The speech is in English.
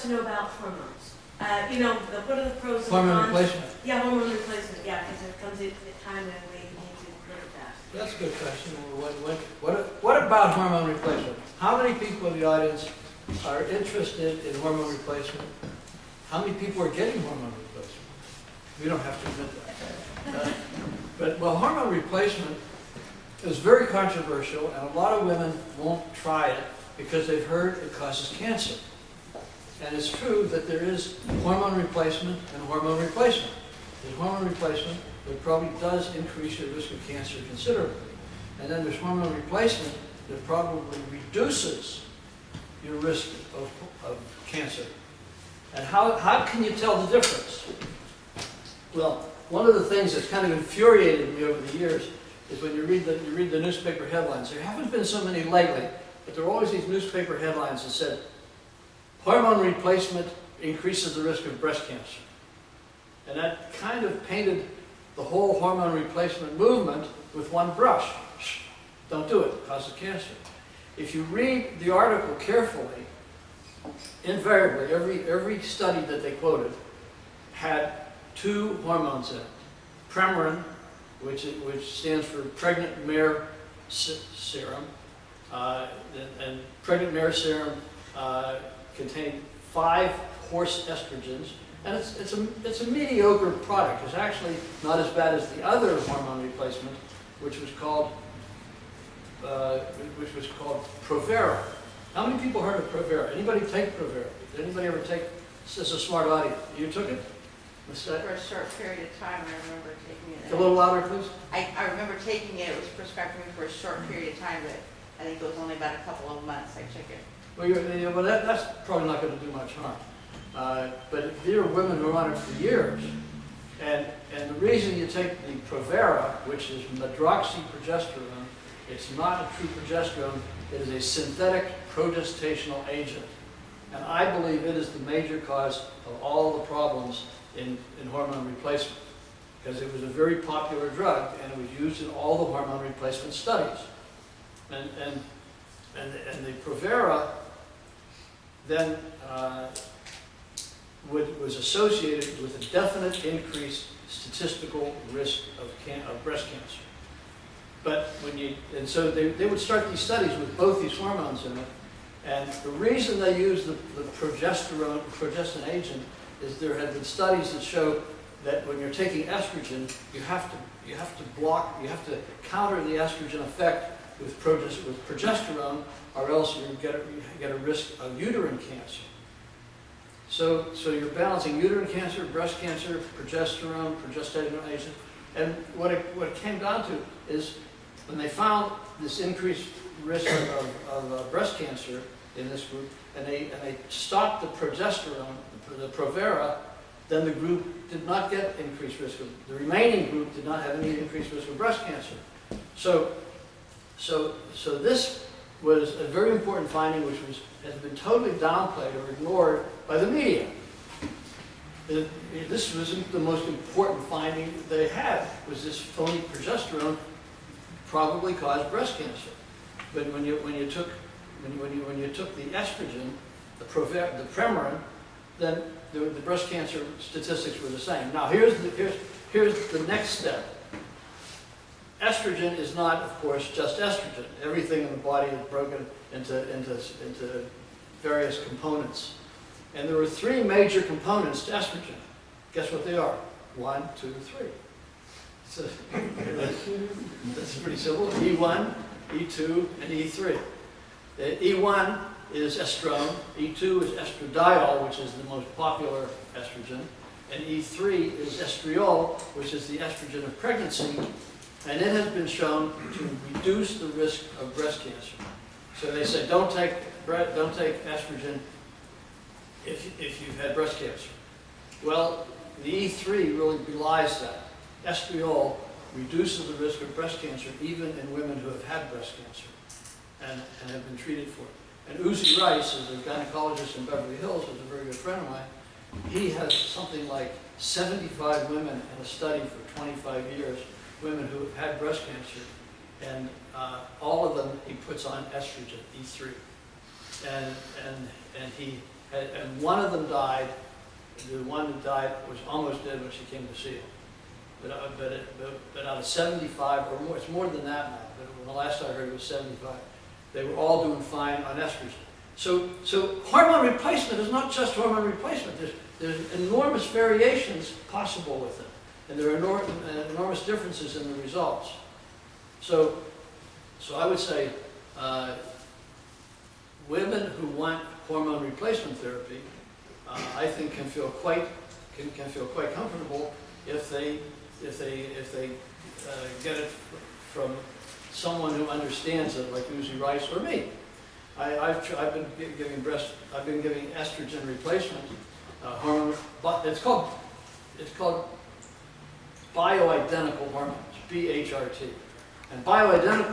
to know about hormones. You know, what are the pros and cons? Hormone replacement. Yeah, hormone replacement, yeah, because it comes at a time when we need to look at that. That's a good question. What about hormone replacement? How many people in the audience are interested in hormone replacement? How many people are getting hormone replacement? We don't have to admit that. Well, hormone replacement is very controversial, and a lot of women won't try it because they've heard it causes cancer. And it's true that there is hormone replacement and hormone replacement. There's hormone replacement that probably does increase your risk of cancer considerably. And then there's hormone replacement that probably reduces your risk of cancer. And how can you tell the difference? Well, one of the things that's kind of infuriated me over the years is when you read the newspaper headlines. There haven't been so many lately, but there are always these newspaper headlines that said, hormone replacement increases the risk of breast cancer. And that kind of painted the whole hormone replacement movement with one brush. Don't do it, it causes cancer. If you read the article carefully, invariably, every study that they quoted had two hormones in it. Premarin, which stands for pregnant mare serum, and pregnant mare serum contained 5 horse estrogens, and it's a mediocre product. It's actually not as bad as the other hormone replacement, which was called Provera. How many people heard of Provera? Anybody take Provera? Did anybody ever take? This is a smart audience. You took it? For a short period of time, I remember taking it. A little louder, please. I remember taking it. It was prescribed to me for a short period of time, but I think it was only about a couple of months I took it. Well, that's probably not going to do much harm. But there are women who are on it for years. And the reason you take the Provera, which is medroxyprogesterone, it's not a true progesterone, it is a synthetic progestational agent. And I believe it is the major cause of all the problems in hormone replacement, because it was a very popular drug and it was used in all the hormone replacement studies. And the Provera then was associated with a definite increased statistical risk of breast cancer. But so they would start these studies with both these hormones in it, and the reason they use the progestin agent is there have been studies that show that when you're taking estrogen, you have to counter the estrogen effect with progesterone, or else you get a risk of uterine cancer. So you're balancing uterine cancer, breast cancer, progesterone agent, and what it came down to is when they found this increased risk of breast cancer in this group, and they stopped the progesterone, the Provera, then the group did not get increased risk of, the remaining group did not have any increased risk of breast cancer. So this was a very important finding which has been totally downplayed or ignored by the media. This wasn't the most important finding that they had, was this phony progesterone probably caused breast cancer. But when you took the estrogen, the Premarin, then the breast cancer statistics were the same. Now here's the next step. Estrogen is not, of course, just estrogen. Everything in the body is broken into various components. And there are 3 major components to estrogen. Guess what they are? 1, 2, 3. So that's pretty simple. E1, E2, and E3. E1 is estrone, E2 is estradiol, which is the most popular estrogen, and E3 is estriol, which is the estrogen of pregnancy, and it has been shown to reduce the risk of breast cancer. So they say don't take estrogen if you've had breast cancer. Well, the E3 really belies that. Estriol reduces the risk of breast cancer even in women who have had breast cancer and have been treated for it. And Uzi Rice, is a gynecologist in Beverly Hills, is a very good friend of mine. He has something like 75 women in a study for 25 years, women who have had breast cancer, and all of them he puts on estrogen, E3. And and one of them died. The one that died was almost dead when she came to see him. But out of 75 or more, it's more than that now, but when the last I heard it was 75, they were all doing fine on estrogen. So hormone replacement is not just hormone replacement. There's enormous variations possible with it, and there are enormous differences in the results. So I would say women who want hormone replacement therapy, I think can feel quite comfortable if they get it from someone who understands it, like Uzi Rice or me. I've been giving estrogen replacement hormone, but it's called bioidentical hormones, BHRT, and bioidentical